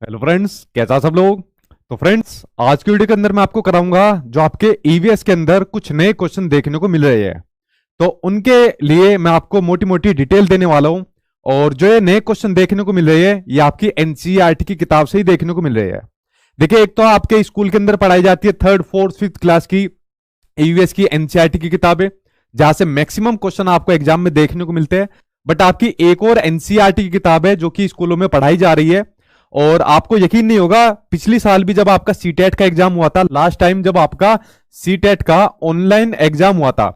Hello friends, कैसा सब लोग। तो फ्रेंड्स, आज की वीडियो के अंदर मैं आपको कराऊंगा जो आपके ईवीएस के अंदर कुछ नए क्वेश्चन देखने को मिल रहे हैं। तो उनके लिए मैं आपको मोटी मोटी डिटेल देने वाला हूं। और जो ये नए क्वेश्चन देखने को मिल रहे हैं ये आपकी एनसीईआरटी की किताब से ही देखने को मिल रहे हैं। देखिए, एक तो आपके स्कूल के अंदर पढ़ाई जाती है थर्ड फोर्थ फिफ्थ क्लास की ईवीएस की एनसीईआरटी की किताबें, जहां से मैक्सिमम क्वेश्चन आपको एग्जाम में देखने को मिलते हैं। बट आपकी एक और एनसीईआरटी की किताब है जो कि स्कूलों में पढ़ाई जा रही है। और आपको यकीन नहीं होगा, पिछली साल भी जब आपका सीटेट का एग्जाम हुआ था, लास्ट टाइम जब आपका सीटेट का ऑनलाइन एग्जाम हुआ था,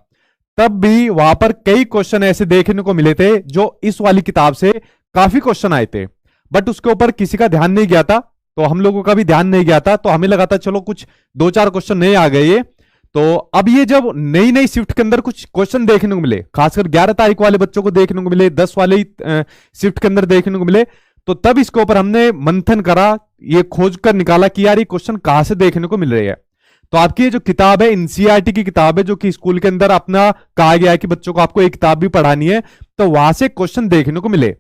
तब भी वहां पर कई क्वेश्चन ऐसे देखने को मिले थे जो इस वाली किताब से काफी क्वेश्चन आए थे। बट उसके ऊपर किसी का ध्यान नहीं गया था, तो हम लोगों का भी ध्यान नहीं गया था। तो हमें लगा था चलो कुछ दो चार क्वेश्चन नए आ गए ये। तो अब ये जब नई नई शिफ्ट के अंदर कुछ क्वेश्चन देखने को मिले, खासकर 11 तारीख वाले बच्चों को देखने को मिले, 10 वाले शिफ्ट के अंदर देखने को मिले, तो तब इसके ऊपर हमने मंथन करा, ये खोज कर निकाला कि यार ये क्वेश्चन कहां से देखने को मिल रहे हैं। तो आपकी ये जो किताब है एनसीईआरटी की किताब है, जो कि स्कूल के अंदर अपना कहा गया है कि बच्चों को आपको एक किताब भी पढ़ानी है, तो वहां से क्वेश्चन देखने को मिले।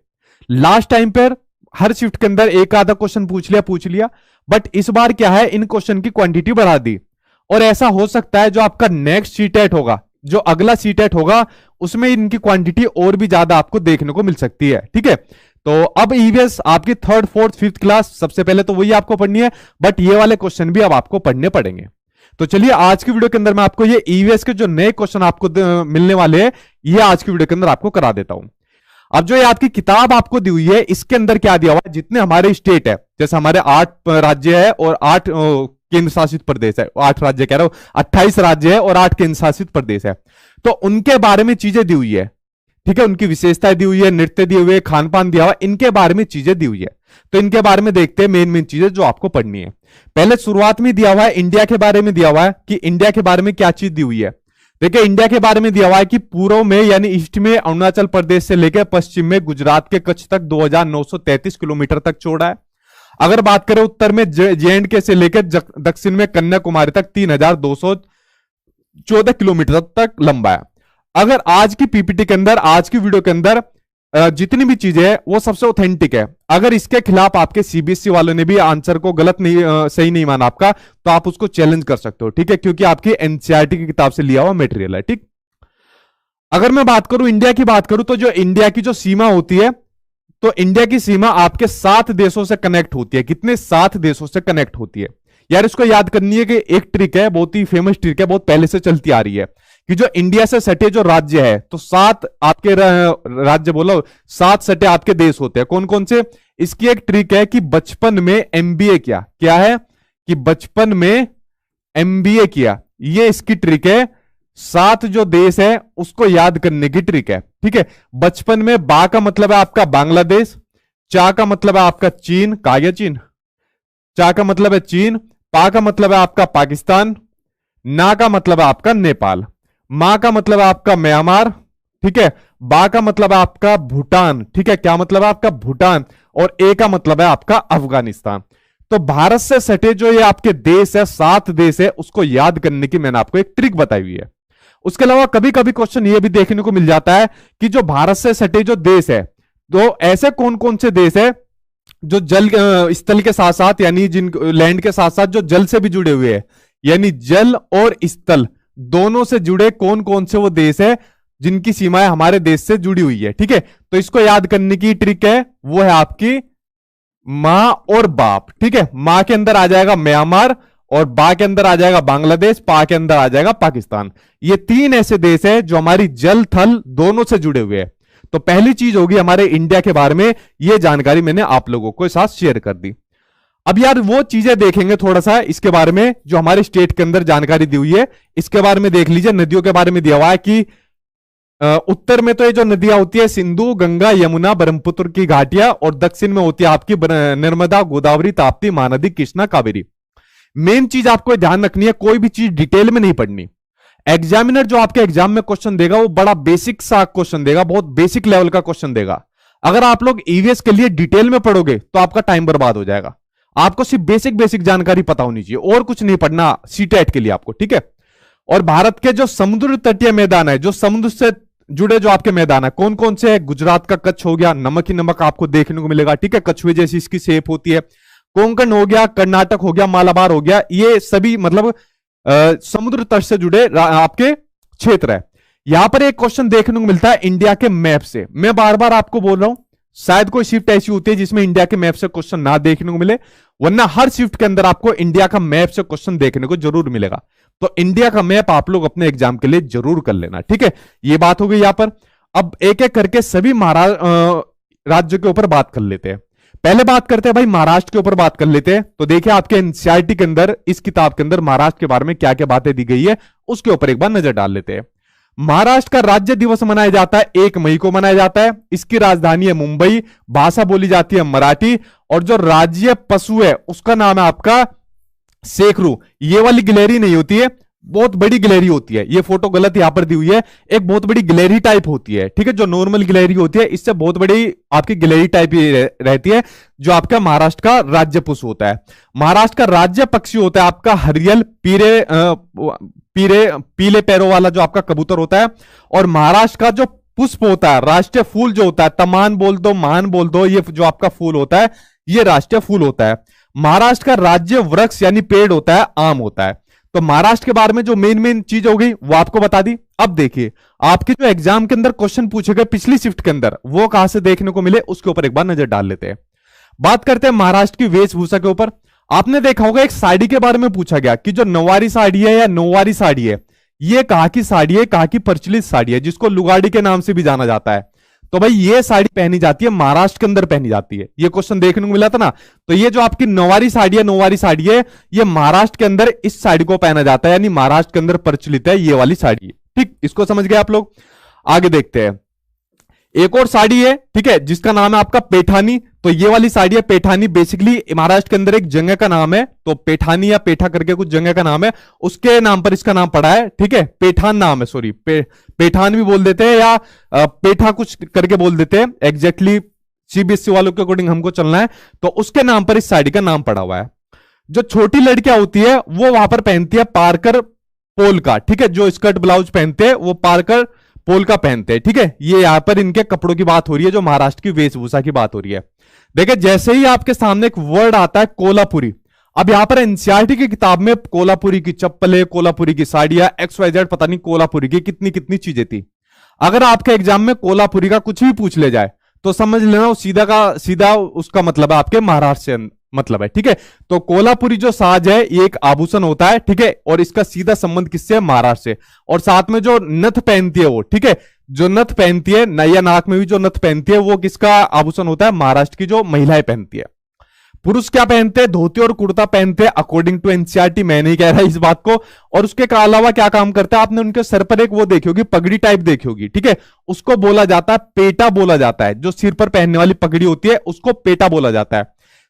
लास्ट टाइम पर हर शिफ्ट के अंदर एक आधा क्वेश्चन पूछ लिया। बट इस बार क्या है, इन क्वेश्चन की क्वांटिटी बढ़ा दी। और ऐसा हो सकता है जो आपका नेक्स्ट सीटेट होगा, जो अगला सीटेट होगा, उसमें इनकी क्वांटिटी और भी ज्यादा आपको देखने को मिल सकती है। ठीक है, तो अब ईवीएस आपकी थर्ड फोर्थ फिफ्थ क्लास, सबसे पहले तो वही आपको पढ़नी है, बट ये वाले क्वेश्चन भी अब आपको पढ़ने पड़ेंगे। तो चलिए, आज की वीडियो के अंदर मैं आपको ये ईवीएस के जो नए क्वेश्चन आपको मिलने वाले हैं, ये आज की वीडियो के अंदर आपको करा देता हूं। अब जो ये आपकी किताब आपको दी हुई है, इसके अंदर क्या दिया हुआ है, जितने हमारे स्टेट है, जैसे हमारे 8 राज्य है और 8 केंद्र शासित प्रदेश है, 8 राज्य कह रहा हूं, 28 राज्य है और 8 केंद्र शासित प्रदेश है, तो उनके बारे में चीजें दी हुई है। ठीक है, उनकी विशेषताएं दी हुई है, नृत्य दिए हुए, खान पान दिया हुआ, इनके बारे में चीजें दी हुई है। तो इनके बारे में देखते हैं मेन मेन चीजें जो आपको पढ़नी है। पहले शुरुआत में दिया हुआ है इंडिया के बारे में, दिया हुआ है कि इंडिया के बारे में क्या चीज दी हुई है। देखिए, इंडिया के बारे में दिया हुआ है कि पूर्व में यानी ईस्ट में अरुणाचल प्रदेश से लेकर पश्चिम में गुजरात के कच्छ तक 2933 किलोमीटर तक चौड़ा है। अगर बात करें उत्तर में जे.एंड.के से लेकर दक्षिण में कन्याकुमारी तक 3214 किलोमीटर तक लंबा है। अगर आज की पीपीटी के अंदर, आज की वीडियो के अंदर जितनी भी चीजें हैं वो सबसे ऑथेंटिक है। अगर इसके खिलाफ आपके सीबीएसई वालों ने भी आंसर को गलत नहीं, सही नहीं माना आपका, तो आप उसको चैलेंज कर सकते हो। ठीक है, क्योंकि आपकी एनसीईआरटी की किताब से लिया हुआ मटेरियल है। ठीक, अगर मैं बात करूं, इंडिया की बात करूं, तो जो इंडिया की जो सीमा होती है, तो इंडिया की सीमा आपके 7 देशों से कनेक्ट होती है। कितने? 7 देशों से कनेक्ट होती है। यार इसको याद करनी है कि एक ट्रिक है, बहुत ही फेमस ट्रिक है, बहुत पहले से चलती आ रही है, कि जो इंडिया से सटे जो राज्य है, तो 7 आपके राज्य बोलो, 7 सटे आपके देश होते हैं। कौन कौन से? इसकी एक ट्रिक है कि बचपन में एमबीए किया। क्या है? कि बचपन में एमबीए किया, ये इसकी ट्रिक है। 7 जो देश है उसको याद करने की ट्रिक है। ठीक है, बचपन में बा का मतलब है आपका बांग्लादेश, चा का मतलब है आपका चीन, कहा गया चीन, चा का मतलब है चीन, पा का मतलब है आपका पाकिस्तान, ना का मतलब है आपका नेपाल, मा का मतलब है आपका म्यांमार, ठीक है, बा का मतलब है आपका भूटान, ठीक है, क्या मतलब है आपका भूटान, और ए का मतलब है आपका अफगानिस्तान। तो भारत से सटे जो ये आपके देश है, 7 देश है, उसको याद करने की मैंने आपको एक ट्रिक बताई हुई है। उसके अलावा कभी कभी क्वेश्चन ये भी देखने को मिल जाता है कि जो भारत से सटे जो देश है, तो ऐसे कौन कौन से देश है जो जल स्थल के साथ साथ, यानी जिन लैंड के साथ साथ जो जल से भी जुड़े हुए हैं, यानी जल और स्थल दोनों से जुड़े कौन कौन से वो देश है जिनकी सीमाएं हमारे देश से जुड़ी हुई है। ठीक है, तो इसको याद करने की ट्रिक है, वो है आपकी मां और बाप। ठीक है, मां के अंदर आ जाएगा म्यांमार, और बा के अंदर आ जाएगा बांग्लादेश, पा के अंदर आ जाएगा पाकिस्तान। ये 3 ऐसे देश है जो हमारी जल थल दोनों से जुड़े हुए हैं। तो पहली चीज होगी हमारे इंडिया के बारे में, यह जानकारी मैंने आप लोगों को साथ शेयर कर दी। अब यार वो चीजें देखेंगे थोड़ा सा इसके बारे में जो हमारे स्टेट के अंदर जानकारी दी हुई है, इसके बारे में देख लीजिए। नदियों के बारे में दिया हुआ है कि उत्तर में तो ये जो नदियां होती है सिंधु, गंगा, यमुना, ब्रह्मपुत्र की घाटियां, और दक्षिण में होती है आपकी नर्मदा, गोदावरी, ताप्ती, महानदी, कृष्णा, कावेरी। मेन चीज आपको ध्यान रखनी है, कोई भी चीज डिटेल में नहीं पढ़नी। एग्जामिनर जो आपके एग्जाम में क्वेश्चन देगा वो बड़ा बेसिक सा क्वेश्चन देगा, बहुत बेसिक लेवल का क्वेश्चन देगा। अगर आप लोग ईवीएस के लिए डिटेल में पढ़ोगे तो आपका टाइम बर्बाद हो जाएगा। आपको सिर्फ बेसिक बेसिक जानकारी पता होनी चाहिए, और कुछ नहीं पढ़ना सीटेट के लिए आपको। ठीक है, और भारत के जो समुद्र तटीय मैदान है, जो समुद्र से जुड़े जो आपके मैदान है, कौन कौन से है? गुजरात का कच्छ हो गया, नमक ही नमक आपको देखने को मिलेगा। ठीक है, कछुए जैसी इसकी शेप होती है। कोंकण हो गया, कर्नाटक हो गया, मालाबार हो गया, ये सभी मतलब समुद्र तट से जुड़े आपके क्षेत्र है। यहां पर एक क्वेश्चन देखने को मिलता है इंडिया के मैप से। मैं बार बार आपको बोल रहा हूं, शायद कोई शिफ्ट ऐसी होती है जिसमें इंडिया के मैप से क्वेश्चन ना देखने को मिले, वरना हर शिफ्ट के अंदर आपको इंडिया का मैप से क्वेश्चन देखने को जरूर मिलेगा। तो इंडिया का मैप आप लोग अपने एग्जाम के लिए जरूर कर लेना, ठीक है। ये बात हो गई यहां पर। अब एक एक करके सभी महाराष्ट्र राज्य के ऊपर बात कर लेते हैं। पहले बात करते हैं भाई महाराष्ट्र के ऊपर बात कर लेते हैं। तो देखिए आपके एनसीईआरटी के अंदर, इस किताब के अंदर महाराष्ट्र के बारे में क्या क्या बातें दी गई है उसके ऊपर एक बार नजर डाल लेते हैं। महाराष्ट्र का राज्य दिवस मनाया जाता है 1 मई को मनाया जाता है। इसकी राजधानी है मुंबई, भाषा बोली जाती है मराठी, और जो राज्य पशु है उसका नाम है आपका शेखरू। ये वाली गिलहरी नहीं होती है, बहुत बड़ी गिलहरी होती है। ये फोटो गलत यहां पर दी हुई है, एक बहुत बड़ी गिलहरी टाइप होती है, ठीक है। जो नॉर्मल गिलहरी होती है इससे बहुत बड़ी आपकी गिलहरी टाइप रहती है, जो आपका महाराष्ट्र का राज्य पशु होता है। महाराष्ट्र का राज्य पक्षी होता है आपका हरियल पीले पैरों वाला जो आपका कबूतर होता है। और महाराष्ट्र का जो पुष्प होता है, राष्ट्रीय फूल जो होता है, तमान बोल दो, मान बोल दो, ये जो आपका फूल होता है ये राष्ट्रीय फूल होता है। महाराष्ट्र का राज्य वृक्ष यानी पेड़ होता है आम होता है। तो महाराष्ट्र के बारे में जो मेन चीज हो गई वो आपको बता दी। अब देखिए आपके जो एग्जाम के अंदर क्वेश्चन पूछे गए पिछली शिफ्ट के अंदर, वो कहां से देखने को मिले उसके ऊपर एक बार नजर डाल लेते हैं। बात करते हैं महाराष्ट्र की वेशभूषा के ऊपर। आपने देखा होगा एक साड़ी के बारे में पूछा गया कि जो नौवारी साड़ी है या नौवारी साड़ी है, ये कहां की साड़ी है, कहां की प्रचलित साड़ी है, जिसको लुगाड़ी के नाम से भी जाना जाता है। तो भाई ये साड़ी पहनी जाती है महाराष्ट्र के अंदर पहनी जाती है। ये क्वेश्चन देखने को मिला था ना। तो ये जो आपकी नौवारी साड़ी है, ये महाराष्ट्र के अंदर इस साड़ी को पहना जाता है, यानी महाराष्ट्र के अंदर प्रचलित है ये वाली साड़ी। ठीक, इसको समझ गए आप लोग। आगे देखते हैं, एक और साड़ी है, ठीक है, जिसका नाम है आपका पैठानी। तो ये वाली साड़ी है पैठानी, बेसिकली महाराष्ट्र के अंदर एक जगह का नाम है। तो पैठानी या पेठा करके कुछ जगह का नाम है, उसके नाम पर इसका नाम पड़ा है, ठीक है। पैठान नाम है, सॉरी पैठान भी बोल देते हैं या पेठा कुछ करके बोल देते हैं। एग्जैक्टली सीबीएसई वालों के अकॉर्डिंग हमको चलना है, तो उसके नाम पर इस साड़ी का नाम पड़ा हुआ है। जो छोटी लड़कियां होती है वो वहां पर पहनती है पारकर पोल का, ठीक है। जो स्कर्ट ब्लाउज पहनते हैं वो पारकर पोल का पहनते हैं, ठीक है। ये यहां पर इनके कपड़ों की बात हो रही है, जो महाराष्ट्र की वेशभूषा की बात हो रही है। देखिए जैसे ही आपके सामने एक वर्ड आता है कोल्हापुरी, अब यहां पर एनसीईआरटी की किताब में कोल्हापुरी की चप्पलें, कोल्हापुरी की साड़ियां, XYZ पता नहीं कोल्हापुरी की कितनी कितनी चीजें थी। अगर आपके एग्जाम में कोल्हापुरी का कुछ भी पूछ ले जाए तो समझ लेना वो सीधा का सीधा उसका मतलब है आपके महाराष्ट्र से मतलब है, ठीक है। तो कोल्हापुरी जो साज है ये एक आभूषण होता है, ठीक है, और इसका सीधा संबंध किससे है, महाराष्ट्र से। और साथ में जो नथ पहनती है वो, ठीक है, जो नथ पहनती है नैया नाक में भी जो नथ पहनती है वो किसका आभूषण होता है, महाराष्ट्र की जो महिलाएं पहनती है। पुरुष क्या पहनते हैं, धोती और कुर्ता पहनते हैं अकॉर्डिंग टू एनसीईआरटी। मैं नहीं कह रहा इस बात को। और उसके अलावा क्या काम करते हैं, आपने उनके सर पर एक वो देखी होगी पगड़ी टाइप देखी होगी, ठीक है, उसको बोला जाता है पेटा बोला जाता है। जो सिर पर पहनने वाली पगड़ी होती है उसको पेटा बोला जाता है।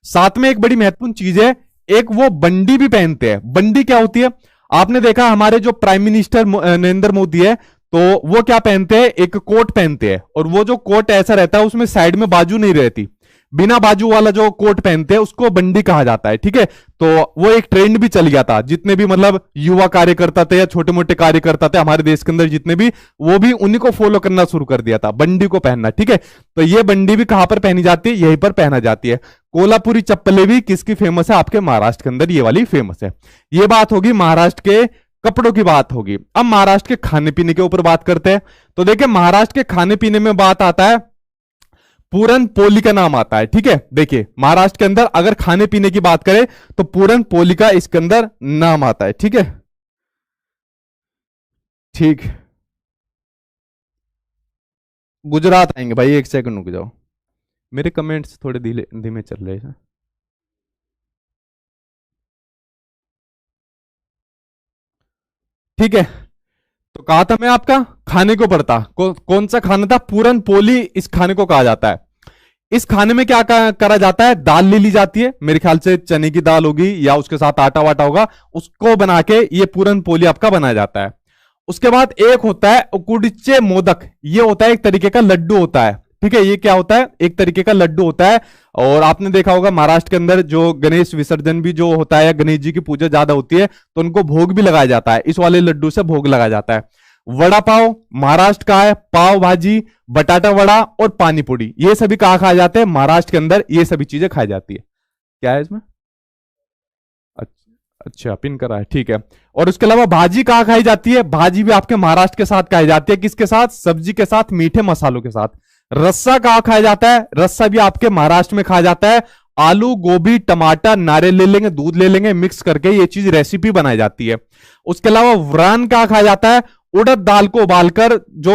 साथ में एक बड़ी महत्वपूर्ण चीज है, एक वो बंडी भी पहनते हैं। बंडी क्या होती है, आपने देखा हमारे जो प्राइम मिनिस्टर नरेंद्र मोदी है तो वो क्या पहनते हैं, एक कोट पहनते हैं। और वो जो कोट ऐसा रहता है उसमें साइड में बाजू नहीं रहती, बिना बाजू वाला जो कोट पहनते हैं उसको बंडी कहा जाता है, ठीक है। तो वो एक ट्रेंड भी चल गया था, जितने भी मतलब युवा कार्यकर्ता थे या छोटे मोटे कार्यकर्ता थे हमारे देश के अंदर जितने भी, वो भी उन्हीं को फॉलो करना शुरू कर दिया था, बंडी को पहनना, ठीक है। तो ये बंडी भी कहां पर पहनी जाती है, यहीं पर पहना जाती है। कोल्हापुरी चप्पलें भी किसकी फेमस है, आपके महाराष्ट्र के अंदर ये वाली फेमस है। ये बात होगी महाराष्ट्र के कपड़ों की बात होगी। अब महाराष्ट्र के खाने पीने के ऊपर बात करते हैं। तो देखिए महाराष्ट्र के खाने पीने में बात आता है, पूरन पोली का नाम आता है, ठीक है। देखिए महाराष्ट्र के अंदर अगर खाने पीने की बात करें तो पूरन पोली का इसके अंदर नाम आता है, ठीक है। ठीक, गुजरात आएंगे भाई, एक सेकंड रुक जाओ, मेरे कमेंट्स थोड़े धीमे चल रहे हैं। ठीक है, तो कहा था मैं आपका खाने को पड़ता कौन सा खाना था, पूरन पोली इस खाने को कहा जाता है। इस खाने में क्या करा जाता है, दाल ले ली जाती है, मेरे ख्याल से चने की दाल होगी या उसके साथ आटा वाटा होगा, उसको बना के ये पूरन पोली आपका बनाया जाता है। उसके बाद एक होता है उकुड़चे मोदक, ये होता है एक तरीके का लड्डू होता है, ठीक है। ये क्या होता है, एक तरीके का लड्डू होता है। और आपने देखा होगा महाराष्ट्र के अंदर जो गणेश विसर्जन भी जो होता है या गणेश जी की पूजा ज्यादा होती है तो उनको भोग भी लगाया जाता है, इस वाले लड्डू से भोग लगाया जाता है। वड़ा पाव महाराष्ट्र का है, पाव भाजी, बटाटा वड़ा और पानी पूरी, ये सभी कहां खाए जाते हैं, महाराष्ट्र के अंदर ये सभी चीजें खाई जाती है। क्या है इसमें अच्छा, पिन करा है, ठीक है। और उसके अलावा भाजी कहाँ खाई जाती है? भाजी भी आपके महाराष्ट्र के साथ खाई जाती है। किसके साथ? सब्जी के साथ, मीठे मसालों के साथ। रस्सा कहाँ खाया जाता है? रस्सा भी आपके महाराष्ट्र में खाया जाता है। आलू, गोभी, टमाटर, नारियल ले लेंगे, दूध ले लेंगे, मिक्स करके ये चीज रेसिपी बनाई जाती है। उसके अलावा व्रान कहाँ खाया जाता है? उड़द दाल को उबालकर जो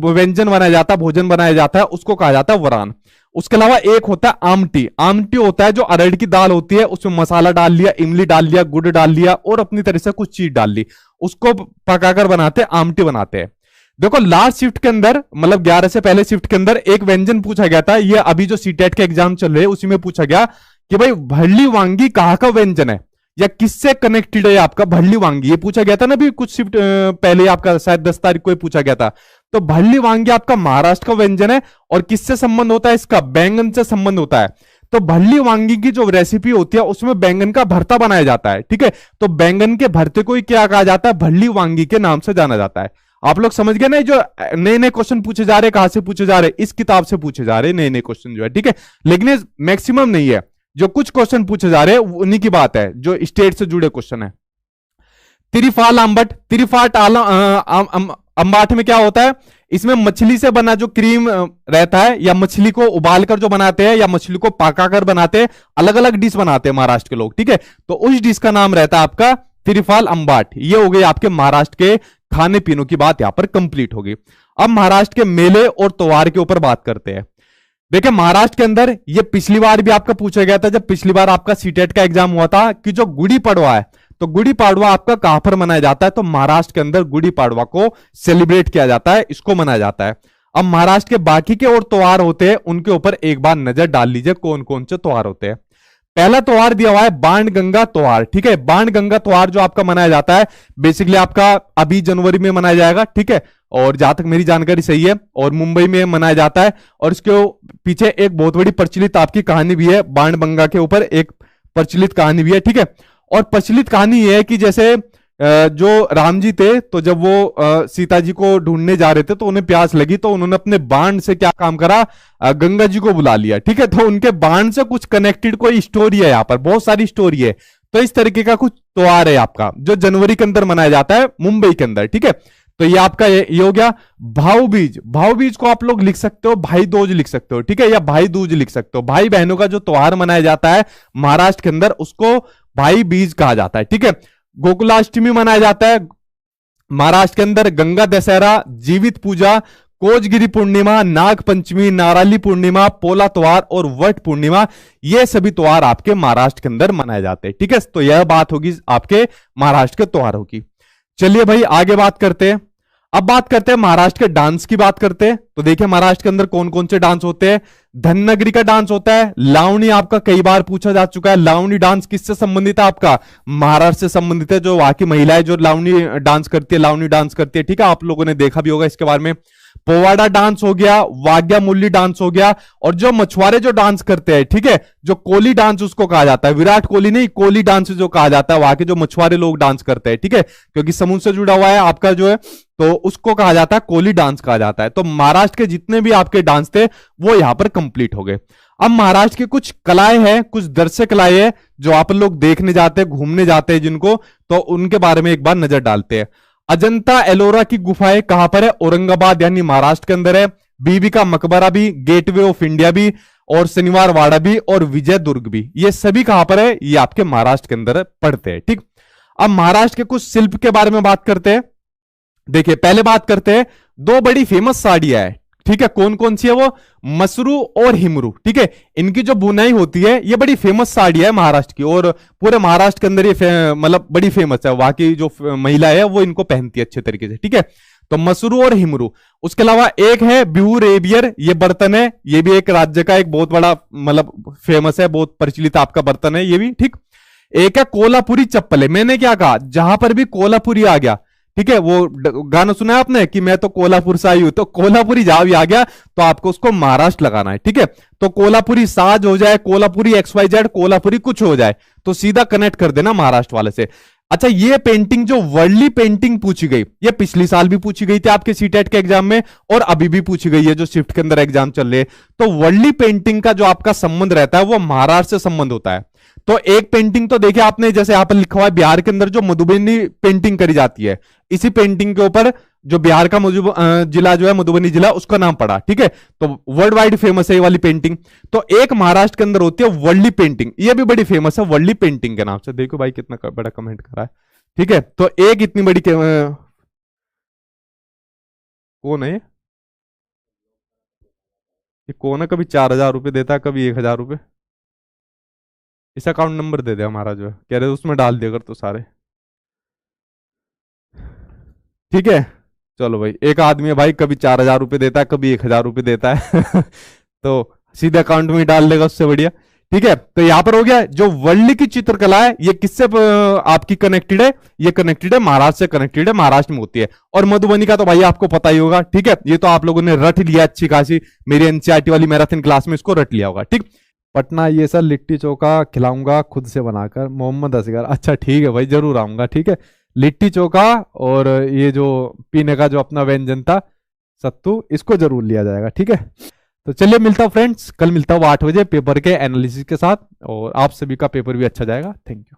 व्यंजन बनाया जाता है, भोजन बनाया जाता है, उसको कहा जाता है व्रान। उसके अलावा एक होता है आमटी। आमटी होता है जो अरहर की दाल होती है, उसमें मसाला डाल लिया, इमली डाल लिया, गुड़ डाल लिया और अपनी तरह से कुछ चीज डाल ली, उसको पकाकर बनाते हैं, आमटी बनाते हैं। देखो लास्ट शिफ्ट के अंदर, मतलब 11 से पहले शिफ्ट के अंदर एक व्यंजन पूछा गया था। ये अभी जो सीटेट के एग्जाम चल रहे हैं उसी में पूछा गया कि भाई भरली वांगी कहाँ का व्यंजन है या किससे कनेक्टेड है आपका भरली वांगी। ये पूछा गया था ना अभी कुछ शिफ्ट पहले, आपका शायद 10 तारीख को ही पूछा गया था। तो भरली वांगी आपका महाराष्ट्र का व्यंजन है और किससे संबंध होता है इसका? बैंगन से संबंध होता है। तो भरली वांगी की जो रेसिपी होती है उसमें बैंगन का भरता बनाया जाता है, ठीक है। तो बैंगन के भरते को ही क्या कहा जाता है? भरली वांगी के नाम से जाना जाता है। आप लोग समझ गए ना? जो नए नए क्वेश्चन पूछे जा रहे, कहां से पूछे जा रहे? इस किताब से पूछे जा रहे नए नए क्वेश्चन जो है, ठीक है। लेकिन ये मैक्सिमम नहीं है, जो कुछ क्वेश्चन पूछे जा रहे हैं उन्हीं की बात है, जो स्टेट से जुड़े क्वेश्चन है। तिरिफाल आंबट, तिरिफाट अंबाट में क्या होता है? इसमें मछली से बना जो क्रीम रहता है, या मछली को उबालकर जो बनाते हैं, या मछली को पकाकर बनाते हैं, अलग अलग डिश बनाते हैं महाराष्ट्र के लोग, ठीक है। तो उस डिश का नाम रहता है आपका तिरिफाल अंबाट। ये हो गई आपके महाराष्ट्र के खाने पीनों की बात यहां पर कंप्लीट होगी। अब महाराष्ट्र के मेले और त्योहार के ऊपर बात करते हैं। देखिए महाराष्ट्र के अंदर ये पिछली बार भी आपका पूछा गया था, जब पिछली बार आपका सीटेट का एग्जाम हुआ था, कि जो गुड़ी पड़वा है, तो गुड़ी पाड़वा आपका कहां पर मनाया जाता है? तो महाराष्ट्र के अंदर गुड़ी पाड़वा को सेलिब्रेट किया जाता है, इसको मनाया जाता है। अब महाराष्ट्र के बाकी के और त्योहार होते हैं, उनके ऊपर एक बार नजर डाल लीजिए कौन कौन से त्योहार होते हैं। पहला त्योहार दिया हुआ है बाणगंगा त्योहार, ठीक है। बाणगंगा त्योहार जो आपका मनाया जाता है बेसिकली आपका अभी जनवरी में मनाया जाएगा, ठीक है। और जहां तक मेरी जानकारी सही है, और मुंबई में मनाया जाता है। और इसके पीछे एक बहुत बड़ी प्रचलित आपकी कहानी भी है, बाणगंगा के ऊपर एक प्रचलित कहानी भी है, ठीक है। और प्रचलित कहानी यह है कि जैसे जो राम जी थे, तो जब वो सीता जी को ढूंढने जा रहे थे तो उन्हें प्यास लगी, तो उन्होंने अपने बाण से क्या काम करा? गंगा जी को बुला लिया, ठीक है। तो उनके बाण से कुछ कनेक्टेड कोई स्टोरी है, यहाँ पर बहुत सारी स्टोरी है। तो इस तरीके का कुछ त्योहार है आपका, जो जनवरी के अंदर मनाया जाता है मुंबई के अंदर, ठीक है। तो ये आपका ये हो गया भाऊ बीज। भाऊ बीज को आप लोग लिख सकते हो भाई दूज लिख सकते हो, ठीक है, या भाई दूज लिख सकते हो। भाई बहनों का जो त्योहार मनाया जाता है महाराष्ट्र के अंदर, उसको भाई बीज कहा जाता है, ठीक है। गोकुलाष्टमी मनाया जाता है महाराष्ट्र के अंदर। गंगा दशहरा, जीवित पूजा, कोजगिरी पूर्णिमा, नाग पंचमी, नाराली पूर्णिमा, पोला त्योहार और वट पूर्णिमा, ये सभी त्योहार आपके महाराष्ट्र के अंदर मनाए जाते हैं, ठीक है। तो यह बात होगी आपके महाराष्ट्र के त्योहारों की। चलिए भाई आगे बात करते हैं। अब बात करते हैं महाराष्ट्र के डांस की बात करते हैं। तो देखिए महाराष्ट्र के अंदर कौन कौन से डांस होते हैं। धननगरी का डांस होता है। लावणी आपका कई बार पूछा जा चुका है। लावणी डांस किससे संबंधित है? आपका महाराष्ट्र से संबंधित है। जो वहां की महिलाएं जो लावणी डांस करती है, लावणी डांस करती है, ठीक है, आप लोगों ने देखा भी होगा इसके बारे में। पोवाड़ा डांस हो गया, वाग्यामुरली डांस हो गया, और जो मछुआरे जो डांस करते हैं, ठीक है, जो कोली डांस उसको कहा जाता है, विराट कोहली नहीं, कोली डांस जो कहा जाता है, वहां के जो मछुआरे लोग डांस करते हैं, ठीक है, क्योंकि समुद्र से जुड़ा हुआ है आपका जो है, तो उसको कहा जाता है कोली डांस कहा जाता है। तो महाराष्ट्र के जितने भी आपके डांस थे वो यहां पर कंप्लीट हो गए। अब महाराष्ट्र की कुछ कलाएं हैं, कुछ दृश्य कलाएं हैं जो आप लोग देखने जाते हैं, घूमने जाते हैं जिनको, तो उनके बारे में एक बार नजर डालते हैं। अजंता एलोरा की गुफाएं कहां पर है? औरंगाबाद यानी महाराष्ट्र के अंदर है। बीबी का मकबरा भी, गेटवे ऑफ इंडिया भी, और शनिवार वाड़ा भी, और विजय दुर्ग भी, ये सभी कहां पर है? ये आपके महाराष्ट्र के अंदर पड़ते हैं, ठीक। अब महाराष्ट्र के कुछ शिल्प के बारे में बात करते हैं। देखिए पहले बात करते हैं, दो बड़ी फेमस साड़ियां है, ठीक है, कौन कौन सी है वो? मसरू और हिमरू, ठीक है। इनकी जो बुनाई होती है ये बड़ी फेमस साड़ी है महाराष्ट्र की, और पूरे महाराष्ट्र के अंदर ये मतलब बड़ी फेमस है। वहां की जो महिला है वो इनको पहनती है अच्छे तरीके से, ठीक है। तो मसरू और हिमरू। उसके अलावा एक है बिहू रेबियर, ये बर्तन है, ये भी एक राज्य का एक बहुत बड़ा मतलब फेमस है, बहुत प्रचलित आपका बर्तन है ये भी, ठीक। एक है कोल्हापुरी चप्पल है। मैंने क्या कहा, जहां पर भी कोल्हापुरी आ गया, ठीक है, वो गाना सुना है आपने कि मैं तो कोल्हापुर से आई हूं, तो कोल्हापुरी जहां भी आ गया तो आपको उसको महाराष्ट्र लगाना है, ठीक है। तो कोल्हापुरी साज हो जाए, कोल्हापुरी XYZ, कोल्हापुरी कुछ हो जाए, तो सीधा कनेक्ट कर देना महाराष्ट्र वाले से। अच्छा, ये पेंटिंग जो वर्ली पेंटिंग पूछी गई, ये पिछली साल भी पूछी गई थी आपके सीटेट के एग्जाम में, और अभी भी पूछी गई है जो शिफ्ट के अंदर एग्जाम चल रहे हैं। तो वर्ली पेंटिंग का जो आपका संबंध रहता है वो महाराष्ट्र से संबंध होता है। तो एक पेंटिंग तो देखिए आपने, जैसे यहाँ पर लिखा हुआ है बिहार के अंदर जो मधुबनी पेंटिंग करी जाती है, इसी पेंटिंग के ऊपर जो बिहार का जिला जो है मधुबनी जिला, उसका नाम पड़ा। ठीक है, तो वर्ल्ड वाइड फेमस है ये वाली पेंटिंग। तो एक महाराष्ट्र के अंदर होती है वर्ली पेंटिंग, ये भी बड़ी फेमस है वर्ली पेंटिंग के नाम से। देखो भाई कितना बड़ा कमेंट करा है। ठीक है, तो एक इतनी बड़ी कौन है ये कौन है, कभी 4,000 रुपये देता है, कभी 1,000 रुपये। इस अकाउंट नंबर दे दे हमारा, जो है कह रहे उसमें डाल दिया कर तो सारे। ठीक है, चलो भाई, एक आदमी है भाई, कभी 4,000 रुपये देता है, कभी 1,000 रुपये देता है तो सीधे अकाउंट में ही डाल देगा, उससे बढ़िया। ठीक है, तो यहां पर हो गया जो वर्ली की चित्रकला है, ये किससे आपकी कनेक्टेड है, ये कनेक्टेड है महाराष्ट्र से, कनेक्टेड है, महाराष्ट्र में होती है। और मधुबनी का तो भाई आपको पता ही होगा। ठीक है, ये तो आप लोगों ने रट लिया अच्छी खासी, मेरी एनसीईआरटी वाली मैराथन क्लास में इसको रट लिया होगा। ठीक, पटना ये सर लिट्टी चोखा खिलाऊंगा खुद से बनाकर, मोहम्मद असगर। अच्छा ठीक है भाई, जरूर आऊंगा। ठीक है, लिट्टी चोखा और ये जो पीने का जो अपना व्यंजन था सत्तू, इसको जरूर लिया जाएगा। ठीक है, तो चलिए मिलता हूँ फ्रेंड्स, कल मिलता हूँ 8 बजे पेपर के एनालिसिस के साथ, और आप सभी का पेपर भी अच्छा जाएगा। Thank you.